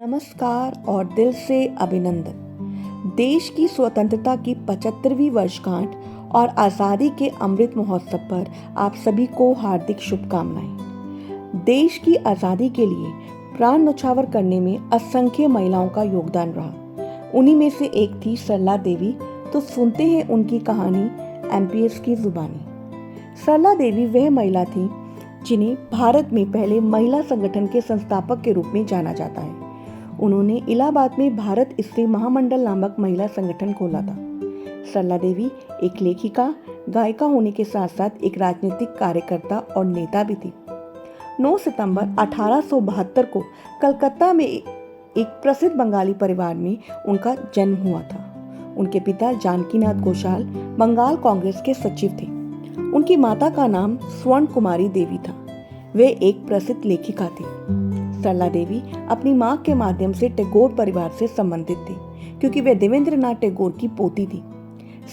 नमस्कार और दिल से अभिनंदन। देश की स्वतंत्रता की 75वीं वर्षगांठ और आज़ादी के अमृत महोत्सव पर आप सभी को हार्दिक शुभकामनाएं। देश की आज़ादी के लिए प्राण न्यौछावर करने में असंख्य महिलाओं का योगदान रहा। उन्हीं में से एक थी सरला देवी। तो सुनते हैं उनकी कहानी एमपीएस की जुबानी। सरला देवी वह महिला थी जिन्हें भारत में पहले महिला संगठन के संस्थापक के रूप में जाना जाता है। उन्होंने इलाहाबाद में भारत स्त्री महामंडल नामक महिला संगठन खोला था। सरला देवी एक लेखिका, गायिका होने के साथ साथ एक राजनीतिक कार्यकर्ता और नेता भी थी। 9 सितंबर 1872 को कलकत्ता में एक प्रसिद्ध बंगाली परिवार में उनका जन्म हुआ था। उनके पिता जानकीनाथ घोषाल बंगाल कांग्रेस के सचिव थे। उनकी माता का नाम स्वर्ण कुमारी देवी था। वे एक प्रसिद्ध लेखिका थी। सरला देवी अपनी मां के माध्यम से टैगोर परिवार से संबंधित थी, क्योंकि वे देवेंद्रनाथ टैगोर की पोती थी।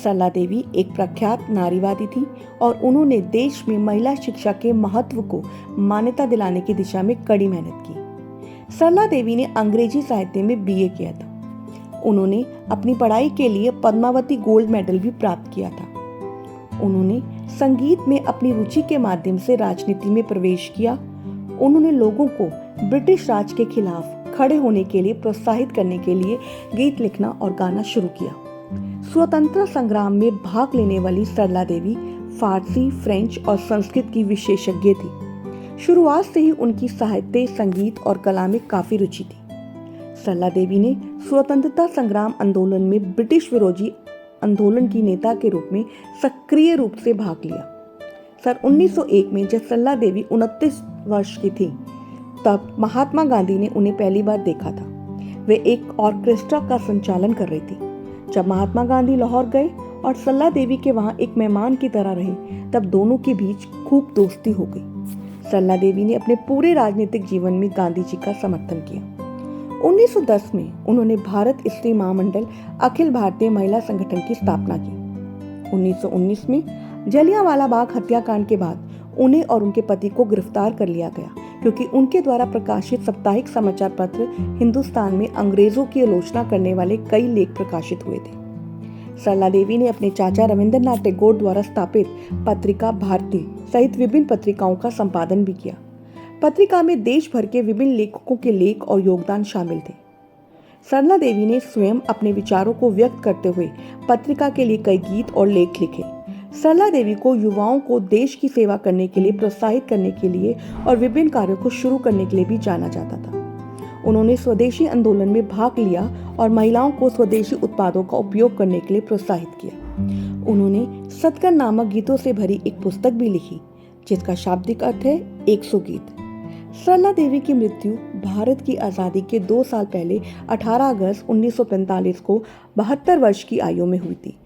सरला देवी एक प्रख्यात नारीवादी थी और उन्होंने देश में महिला शिक्षा के महत्व को मान्यता दिलाने की दिशा में कड़ी मेहनत की। सरला देवी ने अंग्रेजी साहित्य में बीए किया था। उन्होंने अपनी पढ़ाई के लिए पद्मावती गोल्ड मेडल भी प्राप्त किया था। उन्होंने संगीत में अपनी रुचि के माध्यम से राजनीति में प्रवेश किया। उन्होंने लोगों को ब्रिटिश राज के खिलाफ खड़े होने के लिए प्रोत्साहित करने के लिए गीत लिखना और गाना शुरू किया। स्वतंत्रता संग्राम में भाग लेने वाली सरला देवी फारसी, फ्रेंच और संस्कृत की विशेषज्ञ थी। शुरुआत से ही उनकी साहित्य, संगीत और कला में काफी रुचि थी। सरला देवी ने स्वतंत्रता संग्राम आंदोलन में ब्रिटिश विरोधी आंदोलन की नेता के रूप में सक्रिय रूप से भाग लिया। सन 1901 में जब सरला देवी 29 वर्ष की थी, तब महात्मा गांधी ने उन्हें पहली बार देखा था। वे एक ऑर्केस्ट्रा का संचालन कर रही थी। जब महात्मा गांधी लाहौर गए और सरला देवी के वहां एक मेहमान की तरह रहे, तब दोनों के बीच खूब दोस्ती हो गई। सरला देवी ने अपने पूरे राजनीतिक जीवन में गांधी जी का समर्थन किया। 1910 में उन्होंने भारत स्त्री महामंडल अखिल भारतीय महिला संगठन की स्थापना की। 1919 में जलियांवाला बाग हत्याकांड के बाद उन्हें और उनके पति को गिरफ्तार कर लिया गया, क्योंकि उनके द्वारा प्रकाशित साप्ताहिक समाचार पत्र हिंदुस्तान में अंग्रेजों की आलोचना करने वाले कई लेख प्रकाशित हुए थे। सरला देवी ने अपने चाचा रविंद्रनाथ टैगोर द्वारा स्थापित पत्रिका भारती सहित विभिन्न पत्रिकाओं का संपादन भी किया। पत्रिका में देश भर के विभिन्न लेखकों के लेख और योगदान शामिल थे। सरला देवी ने स्वयं अपने विचारों को व्यक्त करते हुए पत्रिका के लिए कई गीत और लेख लिखे। सरला देवी को युवाओं को देश की सेवा करने के लिए प्रोत्साहित करने के लिए और विभिन्न कार्यों को शुरू करने के लिए भी जाना जाता था। उन्होंने स्वदेशी आंदोलन में भाग लिया और महिलाओं को स्वदेशी उत्पादों का उपयोग करने के लिए प्रोत्साहित किया। उन्होंने सतकर नामक गीतों से भरी एक पुस्तक भी लिखी, जिसका शाब्दिक अर्थ है 100 गीत। सरला देवी की मृत्यु भारत की आज़ादी के 2 साल पहले 18 अगस्त 1945 को 72 वर्ष की आयु में हुई थी।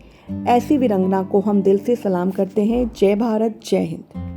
ऐसी वीरांगना को हम दिल से सलाम करते हैं। जय भारत, जय हिंद।